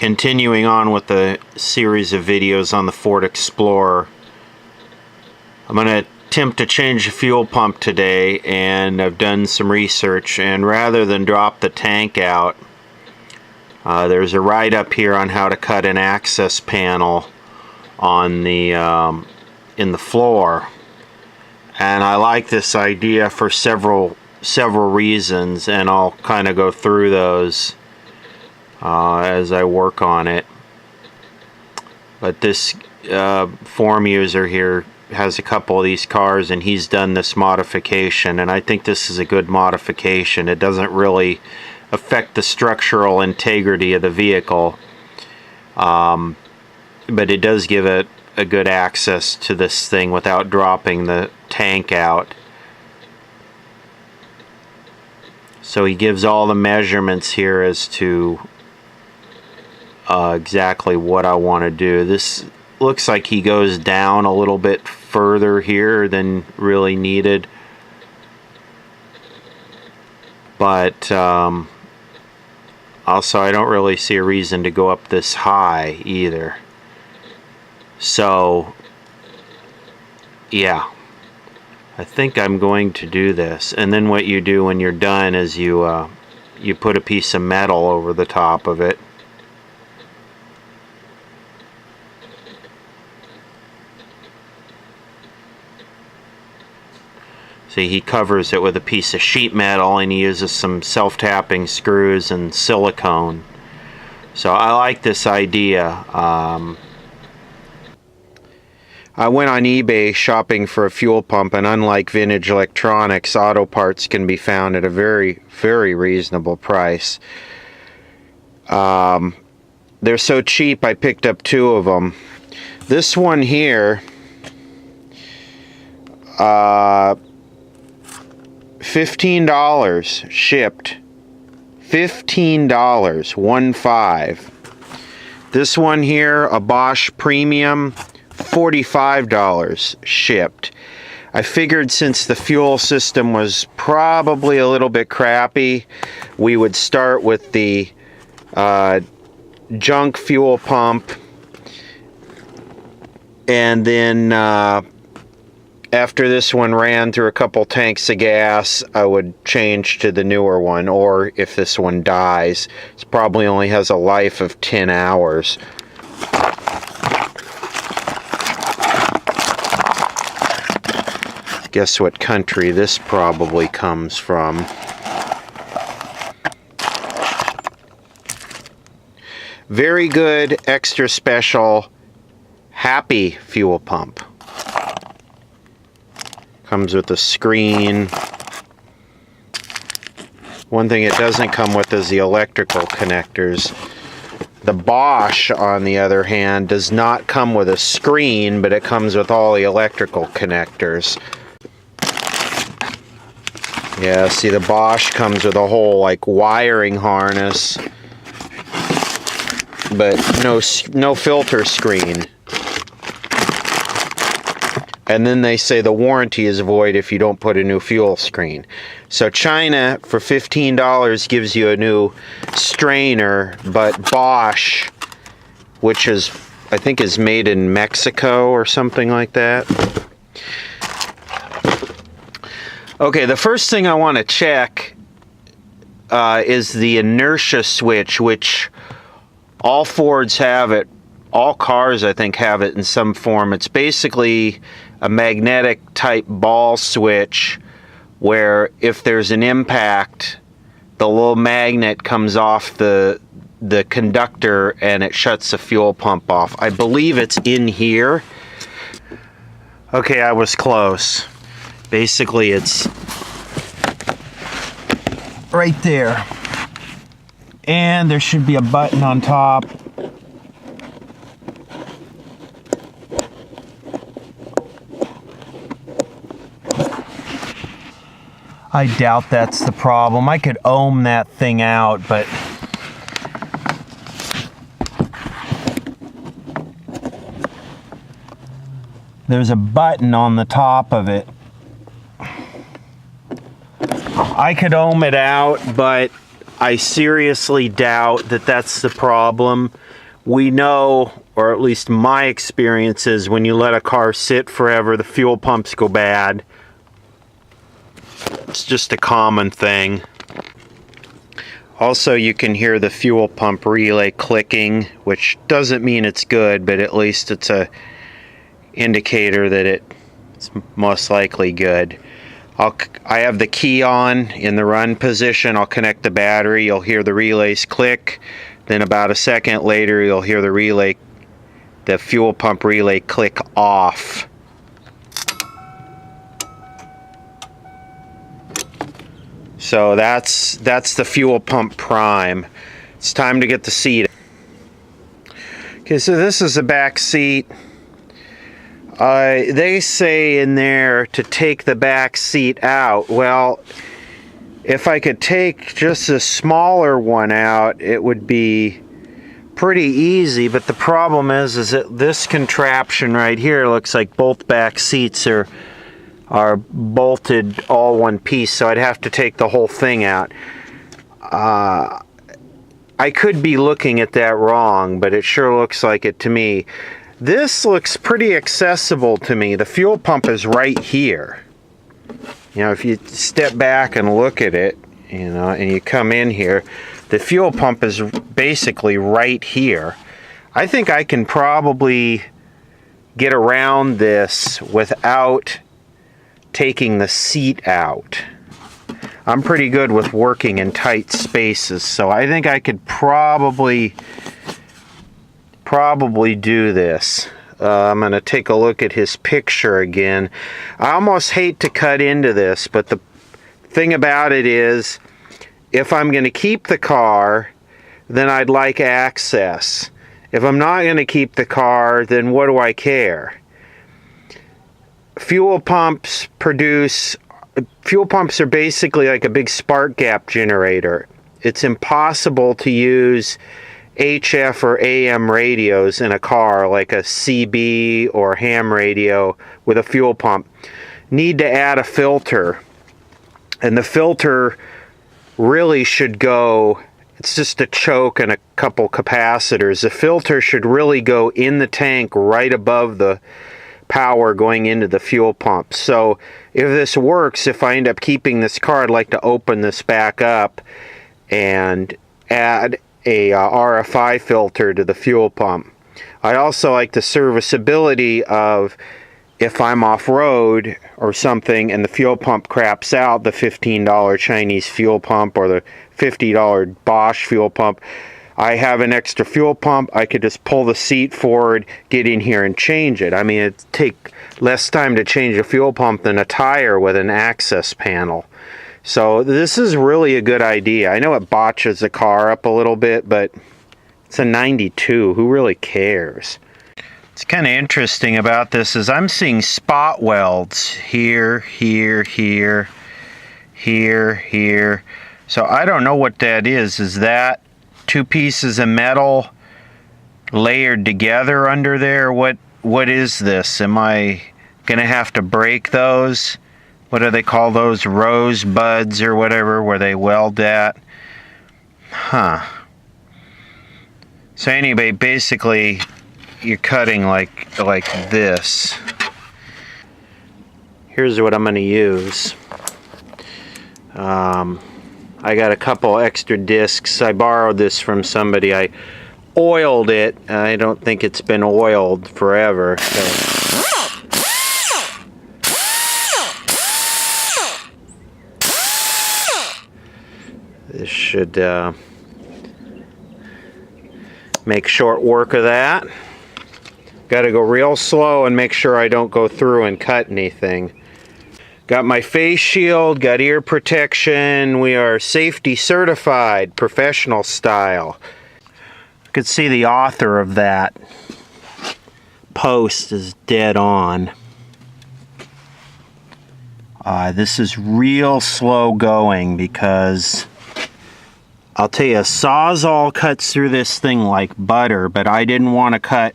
Continuing on with the series of videos on the Ford Explorer, I'm going to attempt to change the fuel pump today, and I've done some research, and rather than drop the tank out, there's a write-up here on how to cut an access panel on the in the floor, and I like this idea for several reasons, and I'll kind of go through those as I work on it. But this form user here has a couple of these cars, and he's done this modification, and I think this is a good modification. It doesn't really affect the structural integrity of the vehicle, but it does give it a good access to this thing without dropping the tank out. So he gives all the measurements here as to exactly what I want to do. This looks like he goes down a little bit further here than really needed, but also I don't really see a reason to go up this high either. So yeah, I think I'm going to do this, and then what you do when you're done is you put a piece of metal over the top of it. See, he covers it with a piece of sheet metal, and he uses some self-tapping screws and silicone. So I like this idea. I went on eBay shopping for a fuel pump, and unlike vintage electronics, auto parts can be found at a very, very reasonable price. They're so cheap, I picked up 2 of them. This one here, $15 shipped. $15, 15. This one here, a Bosch Premium, $45 shipped. I figured since the fuel system was probably a little bit crappy, we would start with the junk fuel pump, and then after this one ran through a couple tanks of gas, I would change to the newer one, or if this one dies, it probably only has a life of 10 hours. Guess what country this probably comes from. Very good, extra special, happy fuel pump. Comes with a screen. One thing it doesn't come with is the electrical connectors. The Bosch, on the other hand, does not come with a screen, but it comes with all the electrical connectors. Yeah, see, the Bosch comes with a whole like wiring harness, but no filter screen. And then they say the warranty is void if you don't put a new fuel screen. So China, for $15, gives you a new strainer, but Bosch, which is, I think, is made in Mexico or something like that. Okay, the first thing I want to check is the inertia switch, which all Fords have it. All cars, I think, have it in some form. It's basically a magnetic type ball switch where if there's an impact, the little magnet comes off the conductor and it shuts the fuel pump off. I believe it's in here. Okay, I was close. Basically, it's right there. And there should be a button on top. I doubt that's the problem. I could ohm that thing out, but there's a button on the top of it. I could ohm it out, but I seriously doubt that that's the problem. We know, or at least my experience is, when you let a car sit forever, the fuel pumps go bad. It's just a common thing. Also, you can hear the fuel pump relay clicking, which doesn't mean it's good, but at least it's a indicator that it's most likely good. I have the key on in the run position. I'll connect the battery. You'll hear the relays click. Then about a second later, you'll hear the fuel pump relay click off. So that's the fuel pump prime. It's time to get the seat. Okay, so this is the back seat. They say in there to take the back seat out. Well, if I could take just a smaller one out, it would be pretty easy. But the problem is that this contraption right here looks like both back seats are bolted all one piece, so I'd have to take the whole thing out. I could be looking at that wrong, but it sure looks like it to me. This looks pretty accessible to me. The fuel pump is right here. You know, if you step back and look at it, you know, and you come in here, the fuel pump is basically right here. I think I can probably get around this without taking the seat out. I'm pretty good with working in tight spaces, so I think I could probably do this. I'm going to take a look at his picture again. I almost hate to cut into this, but the thing about it is, if I'm going to keep the car, then I'd like access. If I'm not going to keep the car, then what do I care? Fuel pumps are basically like a big spark gap generator. It's impossible to use HF or AM radios in a car like a CB or ham radio with a fuel pump. Need to add a filter, and the filter really should go, it's just a choke and a couple capacitors. The filter should really go in the tank right above the power going into the fuel pump. So if this works, if I end up keeping this car, I'd like to open this back up and add a RFI filter to the fuel pump. I also like the serviceability of, if I'm off-road or something and the fuel pump craps out, the $15 Chinese fuel pump or the $50 Bosch fuel pump, I have an extra fuel pump. I could just pull the seat forward, get in here and change it. I mean, it'd take less time to change a fuel pump than a tire with an access panel. So this is really a good idea. I know it botches the car up a little bit, but it's a 92. Who really cares? What's kind of interesting about this is I'm seeing spot welds here, here, here, here, here. So I don't know what that is. Is that two pieces of metal layered together under there? What is this? Am I gonna have to break those? What do they call those? Rosebuds or whatever, where they weld at? Huh. So anyway, basically you're cutting like this. Here's what I'm going to use. I got a couple extra discs. I borrowed this from somebody. I oiled it. I don't think it's been oiled forever. So. This should make short work of that. Got to go real slow and make sure I don't go through and cut anything. Got my face shield, got ear protection. We are safety certified, professional style. You could see the author of that post is dead on. This is real slow going because I'll tell you, a Sawzall cuts through this thing like butter, but I didn't want to cut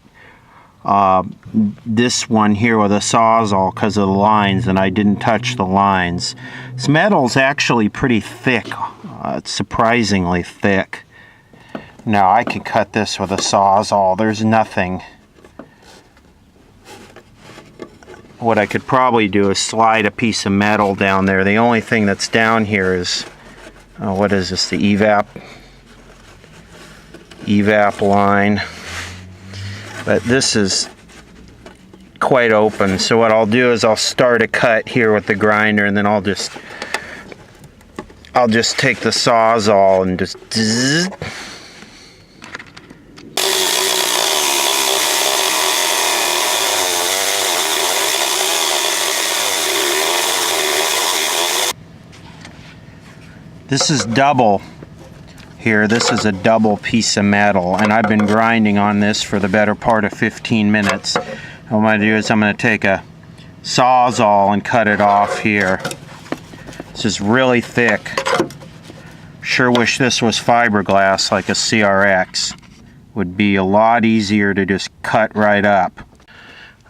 this one here with a Sawzall because of the lines, and I didn't touch the lines. This metal's actually pretty thick. It's surprisingly thick. Now I can cut this with a Sawzall. There's nothing. What I could probably do is slide a piece of metal down there. The only thing that's down here is, what is this, the evap line. But this is quite open, so what I'll do is I'll start a cut here with the grinder, and then I'll just take the Sawzall and just zzz. This is double here. This is a double piece of metal, and I've been grinding on this for the better part of 15 minutes. What I'm going to do is I'm going to take a Sawzall and cut it off here. This is really thick. Sure wish this was fiberglass like a CRX. Would be a lot easier to just cut right up.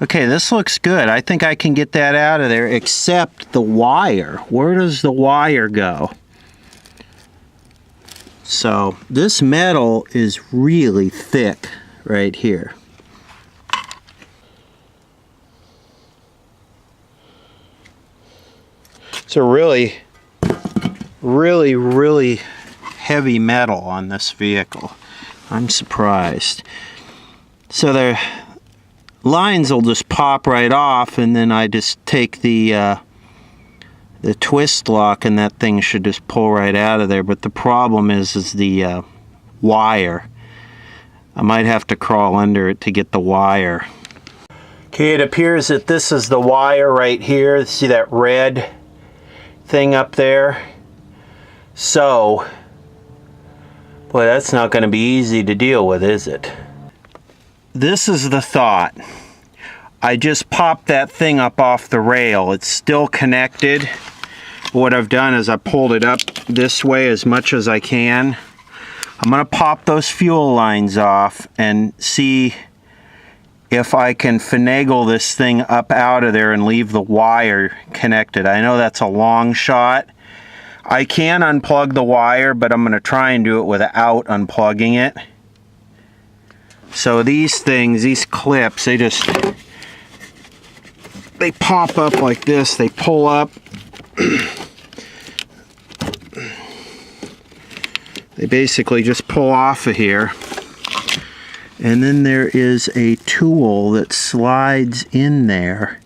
Okay, this looks good. I think I can get that out of there, except the wire. Where does the wire go? So this metal is really thick right here. It's a really heavy metal on this vehicle. I'm surprised. So the lines will just pop right off, and then I just take the twist lock, and that thing should just pull right out of there. But the problem is the wire. I might have to crawl under it to get the wire. Okay, it appears that this is the wire right here. See that red thing up there? So, boy, that's not going to be easy to deal with, is it? This is the thought. I just popped that thing up off the rail. It's still connected. What I've done is I pulled it up this way as much as I can. I'm going to pop those fuel lines off and see if I can finagle this thing up out of there and leave the wire connected. I know that's a long shot. I can unplug the wire, but I'm going to try and do it without unplugging it. So these things, these clips, they pop up like this. They pull up. They basically just pull off of here, and then there is a tool that slides in there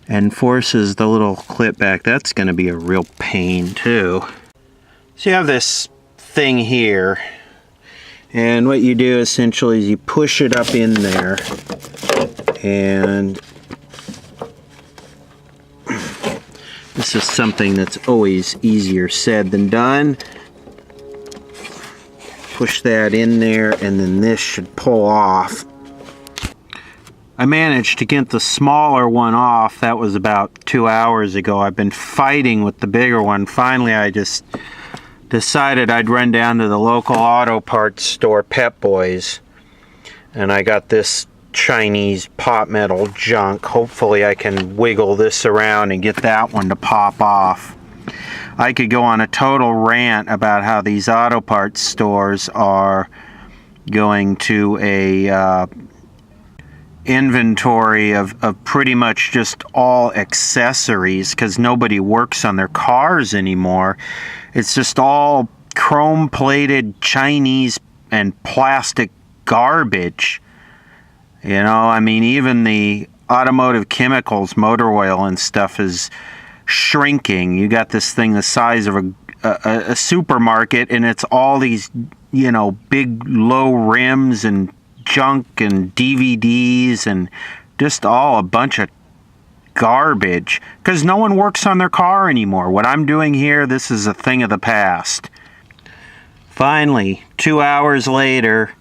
and forces the little clip back. That's going to be a real pain too. So you have this thing here, and what you do essentially is you push it up in there, and this is something that's always easier said than done. Push that in there, and then this should pull off. I managed to get the smaller one off. That was about 2 hours ago. I've been fighting with the bigger one. Finally, I just decided I'd run down to the local auto parts store, Pep Boys, and I got this Chinese pot metal junk. Hopefully I can wiggle this around and get that one to pop off. I could go on a total rant about how these auto parts stores are going to a inventory of pretty much just all accessories, because nobody works on their cars anymore. It's just all chrome-plated Chinese and plastic garbage. You know, I mean, even the automotive chemicals, motor oil and stuff is shrinking. You got this thing the size of a supermarket, and it's all these, you know, big low rims and junk and DVDs and just all a bunch of garbage, because no one works on their car anymore. What I'm doing here, this is a thing of the past. Finally, 2 hours later,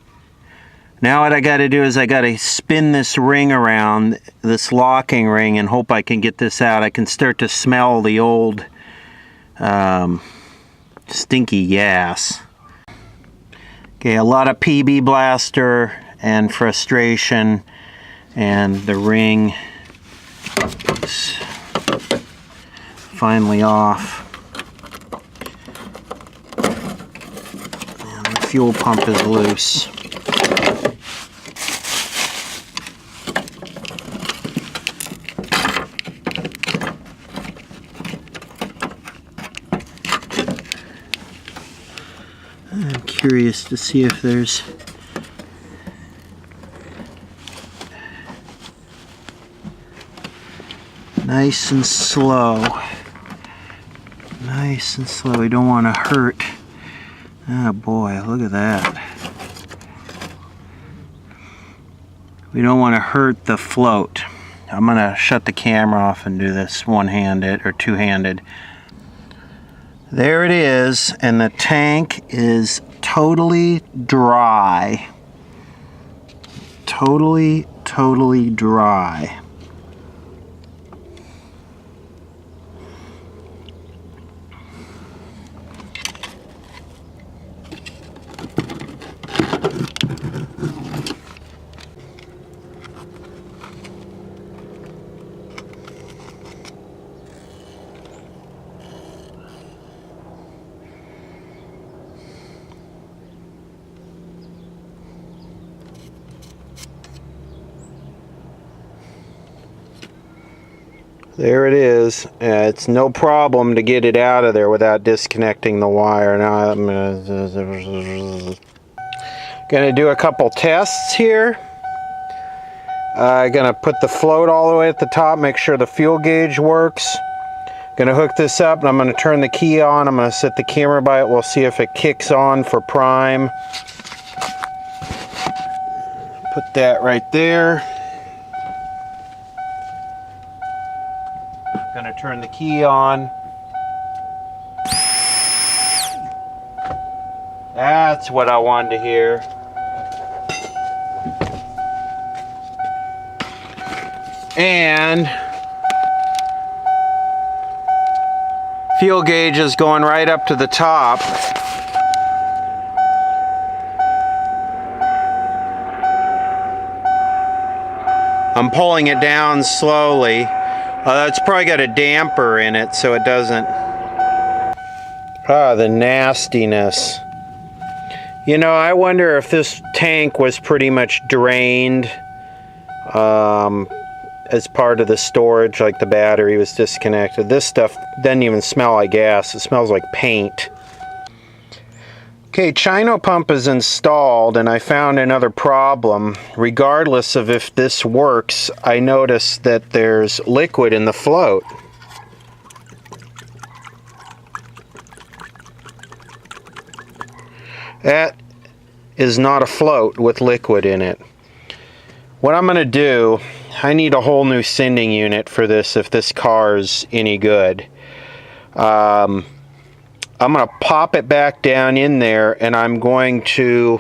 now what I got to do is I got to spin this ring around, this locking ring, and hope I can get this out. I can start to smell the old stinky gas. Okay, a lot of PB Blaster and frustration, and the ring is finally off. And the fuel pump is loose. I'm curious to see if there's nice and slow. Nice and slow. We don't want to hurt. Oh boy, look at that. We don't want to hurt the float. I'm going to shut the camera off and do this one-handed or two-handed. There it is, and the tank is totally dry. Totally dry. There it is. It's no problem to get it out of there without disconnecting the wire. Now I'm gonna do a couple tests here. I'm gonna put the float all the way at the top, make sure the fuel gauge works. Gonna hook this up and I'm gonna turn the key on. I'm gonna set the camera by it. We'll see if it kicks on for prime. Put that right there. Gonna turn the key on. That's what I wanted to hear. And fuel gauge is going right up to the top. I'm pulling it down slowly. It's probably got a damper in it so it doesn't... Ah, the nastiness. You know, I wonder if this tank was pretty much drained as part of the storage, like the battery was disconnected. This stuff doesn't even smell like gas, it smells like paint. Okay, Chino pump is installed and I found another problem. Regardless of if this works, I noticed that there's liquid in the float. That is not a float with liquid in it. What I'm going to do, I need a whole new sending unit for this if this car's any good. I'm going to pop it back down in there and I'm going to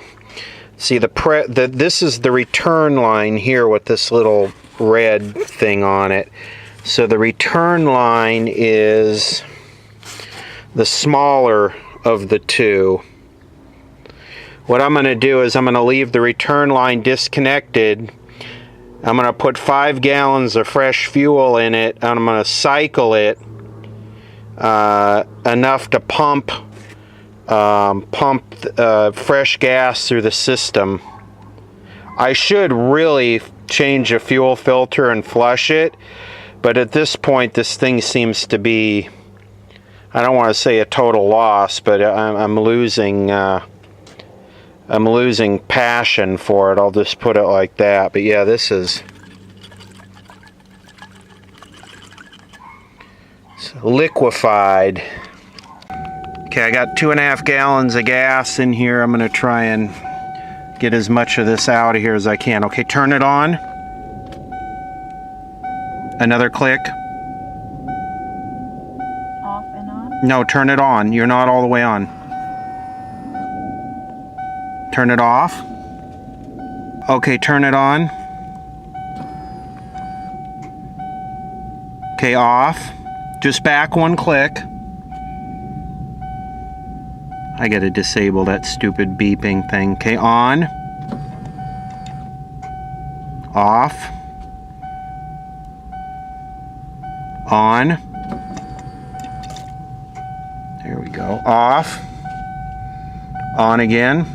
see this is the return line here with this little red thing on it. So the return line is the smaller of the two. What I'm going to do is I'm going to leave the return line disconnected. I'm going to put 5 gallons of fresh fuel in it and I'm going to cycle it enough to pump fresh gas through the system. I should really change a fuel filter and flush it, but at this point this thing seems to be, I don't want to say a total loss, but I'm losing passion for it. I'll just put it like that. But yeah, this is liquefied. Okay, I got 2.5 gallons of gas in here. I'm going to try and get as much of this out of here as I can. Okay, turn it on. Another click. Off and on? No, turn it on. You're not all the way on. Turn it off. Okay, turn it on. Okay, off. Just back one click. I gotta disable that stupid beeping thing. Okay, on. off, on, there we go, off, on again,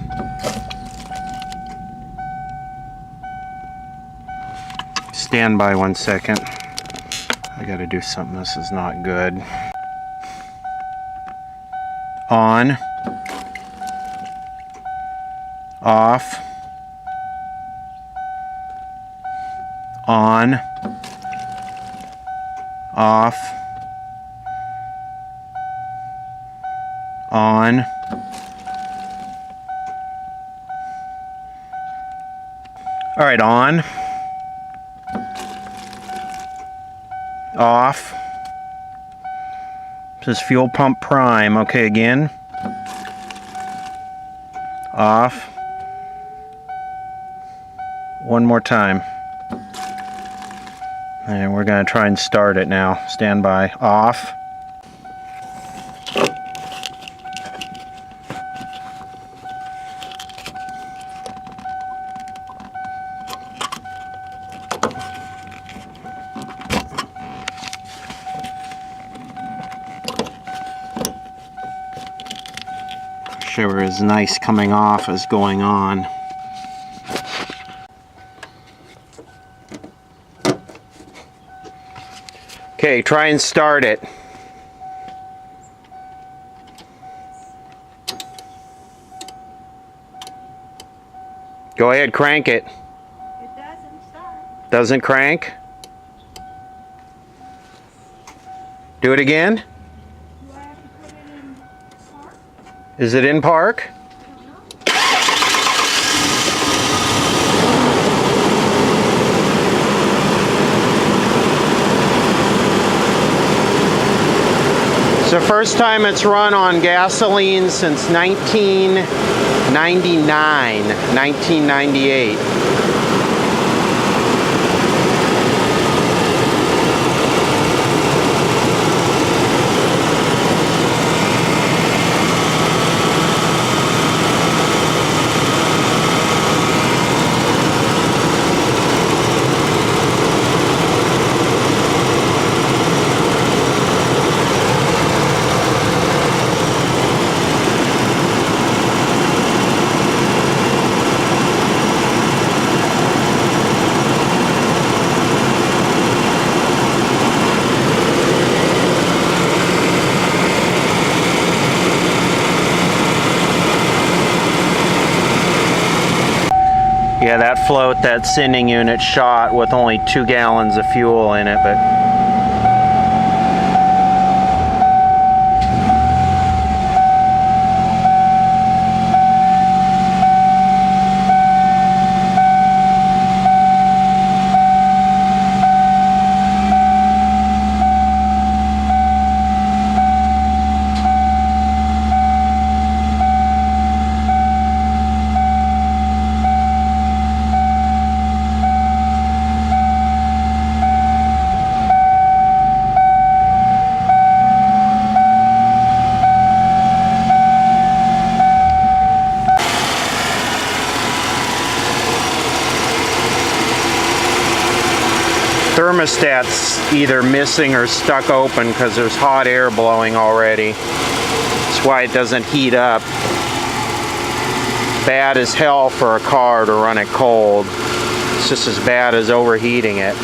stand by 1 second, I gotta do something, this is not good, on, off, on, off, on, all right, on, off, this is fuel pump prime, okay, again, off, one more time. And we're going to try and start it now. Stand by. Off. Sure, as nice coming off as going on. Okay, try and start it. Go ahead, crank it. It doesn't start. Doesn't crank? Do it again? Do I have to put it in park? Is it in park? I don't know. It's the first time it's run on gasoline since 1998. Yeah, that float, that sending unit shot with only 2 gallons of fuel in it, but thermostat's either missing or stuck open because there's hot air blowing already. That's why it doesn't heat up. Bad as hell for a car to run it cold. It's just as bad as overheating it.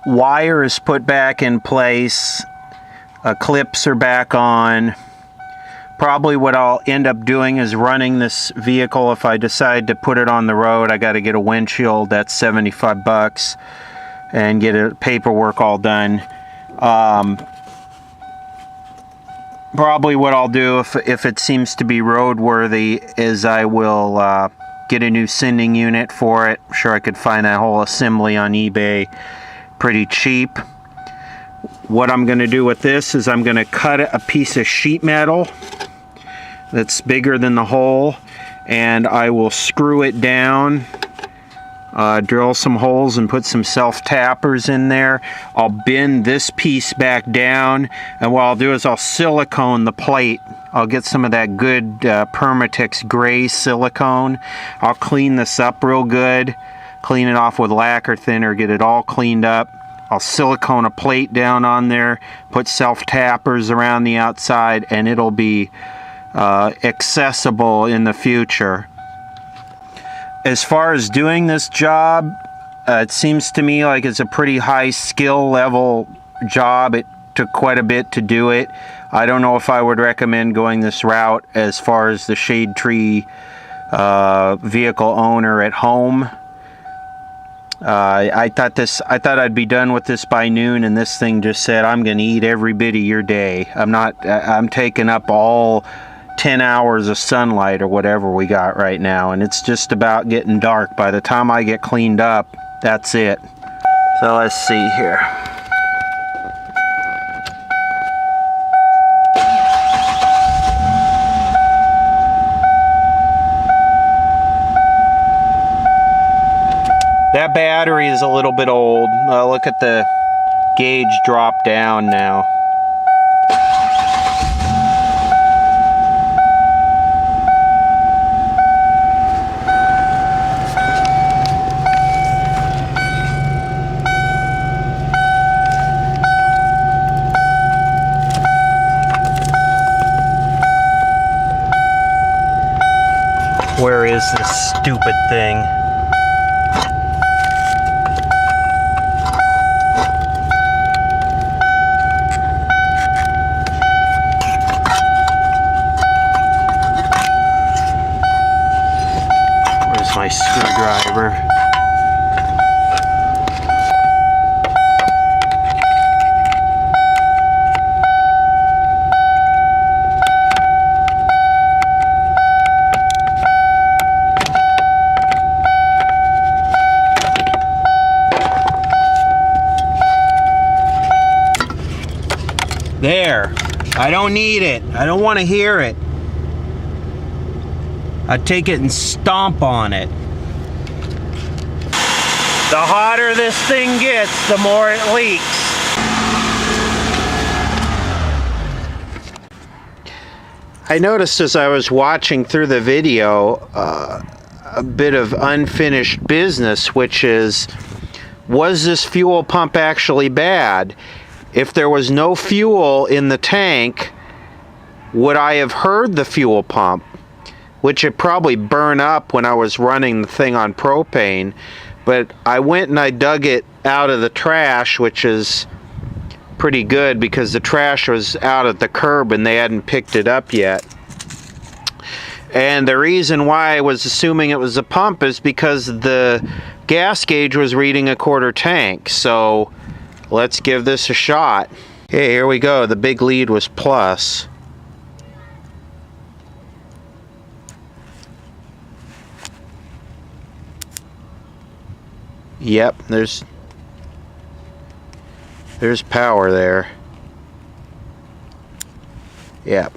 Wire is put back in place, clips are back on. Probably what I'll end up doing is running this vehicle. If I decide to put it on the road, I got to get a windshield. That's 75 bucks, and get a paperwork all done. Probably what I'll do if it seems to be roadworthy is I will get a new sending unit for it. I'm sure I could find that whole assembly on eBay pretty cheap. What I'm going to do with this is I'm going to cut a piece of sheet metal that's bigger than the hole, and I will screw it down drill some holes and put some self-tappers in there. I'll bend this piece back down, and what I'll do is I'll silicone the plate. I'll get some of that good Permatex gray silicone. I'll clean this up real good, clean it off with lacquer thinner, get it all cleaned up. I'll silicone a plate down on there, put self-tappers around the outside, and it'll be accessible in the future. As far as doing this job, it seems to me like it's a pretty high skill level job. It took quite a bit to do it. I don't know if I would recommend going this route as far as the shade tree vehicle owner at home. I thought I'd be done with this by noon, and this thing just said, I'm going to eat every bit of your day. I'm taking up all 10 hours of sunlight or whatever we got right now, and it's just about getting dark. By the time I get cleaned up, that's it. So let's see here. That battery is a little bit old. Look at the gauge drop down now. Where is this stupid thing? Where's my screwdriver? There. I don't need it. I don't want to hear it. I take it and stomp on it. The hotter this thing gets, the more it leaks. I noticed as I was watching through the video a bit of unfinished business, which is, was this fuel pump actually bad? If there was no fuel in the tank, would I have heard the fuel pump? Which it probably burned up when I was running the thing on propane. But I went and I dug it out of the trash, which is pretty good because the trash was out at the curb and they hadn't picked it up yet. And the reason why I was assuming it was a pump is because the gas gauge was reading a quarter tank. So let's give this a shot. Okay, here we go. The big lead was plus. Yep, there's power there. Yep.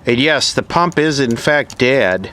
And yes, the pump is in fact dead.